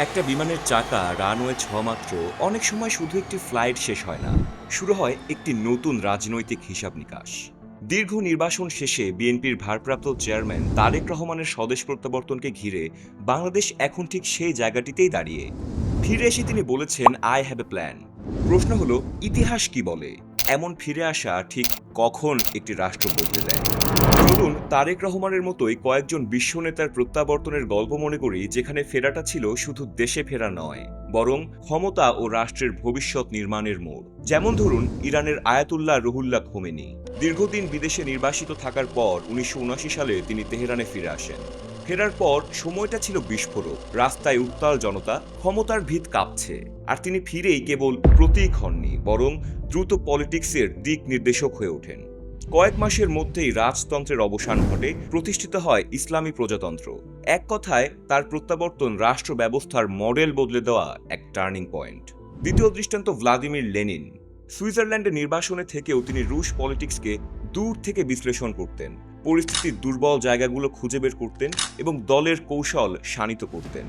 একটা বিমানের চাকা রানওয়ে ছোঁয়া মাত্র অনেক সময় শুধু একটি ফ্লাইট শেষ হয় না, শুরু হয় একটি নতুন রাজনৈতিক হিসাব নিকাশ। দীর্ঘ নির্বাসন শেষে বিএনপির ভারপ্রাপ্ত চেয়ারম্যান তারেক রহমানের স্বদেশ প্রত্যাবর্তনকে ঘিরে বাংলাদেশ এখন ঠিক সেই জায়গাটিতেই দাঁড়িয়ে। ফিরে এসে তিনি বলেছেন, আই হ্যাভ এ প্ল্যান। প্রশ্ন হলো, ইতিহাস কি বলে? এমন ফিরে আসা ঠিক কখন একটি রাষ্ট্র বদলে দেয়? চলুন তারেক রহমানের মতোই কয়েকজন বিশ্ব নেতার প্রত্যাবর্তনের গল্প মনে করি, যেখানে ফেরাটা ছিল শুধু দেশে ফেরা নয়, বরং ক্ষমতা ও রাষ্ট্রের ভবিষ্যৎ নির্মাণের মোড়। যেমন ধরুন ইরানের আয়াতুল্লাহ রুহুল্লাহ খোমেনি। দীর্ঘদিন বিদেশে নির্বাসিত থাকার পর ১৯৭৯ সালে তিনি তেহরানে ফিরে আসেন। ফেরার পর সময়টা ছিল বিস্ফোরক, রাস্তায় উত্তাল জনতা, ক্ষমতার ভিত কাঁপছে। আর তিনি ফিরেই কেবল প্রতীক হননি, বরং দ্রুত পলিটিক্সের দিক নির্দেশক হয়ে ওঠেন। কয়েক মাসের মধ্যেই রাজতন্ত্রের অবসান ঘটে, প্রতিষ্ঠিত হয় ইসলামী প্রজাতন্ত্র। এক কথায় তার প্রত্যাবর্তন রাষ্ট্র ব্যবস্থার মডেল বদলে দেওয়া এক টার্নিং পয়েন্ট। দ্বিতীয় দৃষ্টান্ত ভ্লাদিমির লেনিন। সুইজারল্যান্ডে নির্বাসনে থেকেও তিনি রুশ পলিটিক্সকে দূর থেকে বিশ্লেষণ করতেন, পরিস্থিতির দুর্বল জায়গাগুলো খুঁজে বের করতেন এবং দলের কৌশল শানিত করতেন।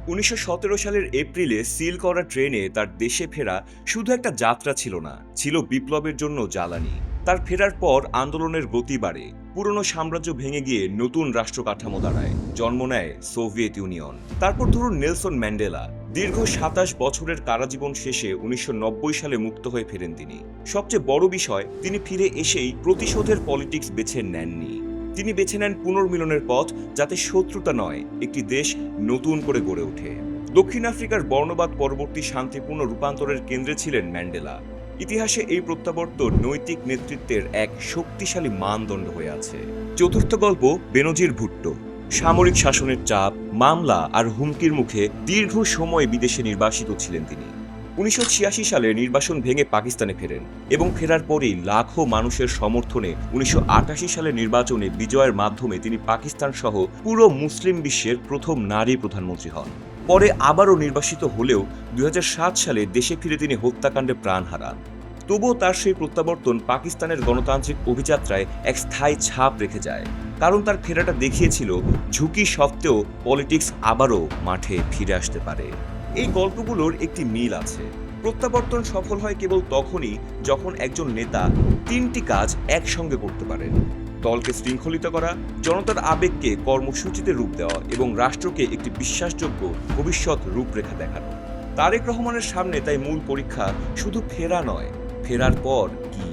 ১৯১৭ সালের এপ্রিলে সিল করা ট্রেনে তার দেশে ফেরা শুধু একটা যাত্রা ছিল না, ছিল বিপ্লবের জন্য জ্বালানি। তার ফেরার পর আন্দোলনের গতি বাড়ে, পুরনো সাম্রাজ্য ভেঙে গিয়ে নতুন রাষ্ট্র কাঠামো দাঁড়ায়, জন্ম নেয় সোভিয়েত ইউনিয়ন। তারপর ধরুন নেলসন ম্যান্ডেলা। দীর্ঘ ২৭ বছরের কারাজীবন শেষে ১৯৯০ সালে মুক্ত হয়ে ফেরেন তিনি। সবচেয়ে বড় বিষয়, তিনি ফিরে এসেই প্রতিশোধের পলিটিক্স বেছে নেননি। তিনি বেছে নেন পুনর্মিলনের পথ, যাতে শত্রুতা নয়, একটি দেশ নতুন করে গড়ে ওঠে। দক্ষিণ আফ্রিকার বর্ণবাদ পরবর্তী শান্তিপূর্ণ রূপান্তরের কেন্দ্রে ছিলেন ম্যান্ডেলা। ইতিহাসে এই প্রত্যাবর্তন নৈতিক নেতৃত্বের এক শক্তিশালী মানদণ্ড হয়ে আছে। চতুর্থ গল্প, বেনজির ভুট্টো। সামরিক শাসনের চাপ, মামলা আর হুমকির মুখে দীর্ঘ সময় বিদেশে নির্বাসিত ছিলেন তিনি। ১৯৮৬ সালে নির্বাসন ভেঙে পাকিস্তানে ফেরেন এবং ফেরার পরেই লাখো মানুষের সমর্থনে ১৯৮৮ সালের নির্বাচনে বিজয়ের মাধ্যমে তিনি পাকিস্তান সহ পুরো মুসলিম বিশ্বের প্রথম নারী প্রধানমন্ত্রী হন। পরে আবারও নির্বাসিত হলেও ২০০৭ সালে দেশে ফিরে তিনি হত্যাকাণ্ডে প্রাণ হারান। তবুও তার সেই প্রত্যাবর্তন পাকিস্তানের গণতান্ত্রিক অভিযাত্রায় এক স্থায়ী ছাপ রেখে যায়, কারণ তার ফেরাটা দেখিয়েছিল ঝুঁকি সত্ত্বেও পলিটিক্স আবারও মাঠে ফিরে আসতে পারে। এই গল্পগুলোর একটি মিল আছে। প্রত্যাবর্তন সফল হয় কেবল তখনই যখন একজন নেতা তিনটি কাজ একসঙ্গে করতে পারেন: দলকে শৃঙ্খলিত করা, জনতার আবেগকে কর্মসূচিতে রূপ দেওয়া এবং রাষ্ট্রকে একটি বিশ্বাসযোগ্য ভবিষ্যৎ রূপরেখা দেখানো। তারেক রহমানের সামনে তাই মূল পরীক্ষা শুধু ফেরা নয়, ফেরার পর কি।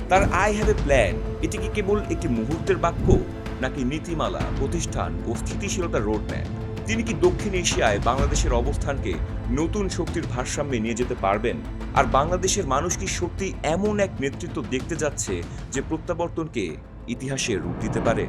তার আই হ্যাভ এ প্ল্যান, এটি কি কেবল একটি মুহূর্তের বাক্য, নাকি নীতিমালা, প্রতিষ্ঠান ও স্থিতিশীলতার রোডম্যাপ? তিনি কি দক্ষিণ এশিয়ায় বাংলাদেশের অবস্থানকে নতুন শক্তির ভারসাম্যে নিয়ে যেতে পারবেন? আর বাংলাদেশের মানুষ কি সত্যি এমন এক নেতৃত্ব দেখতে যাচ্ছে যে প্রত্যাবর্তনকে ইতিহাসে রূপ দিতে পারে?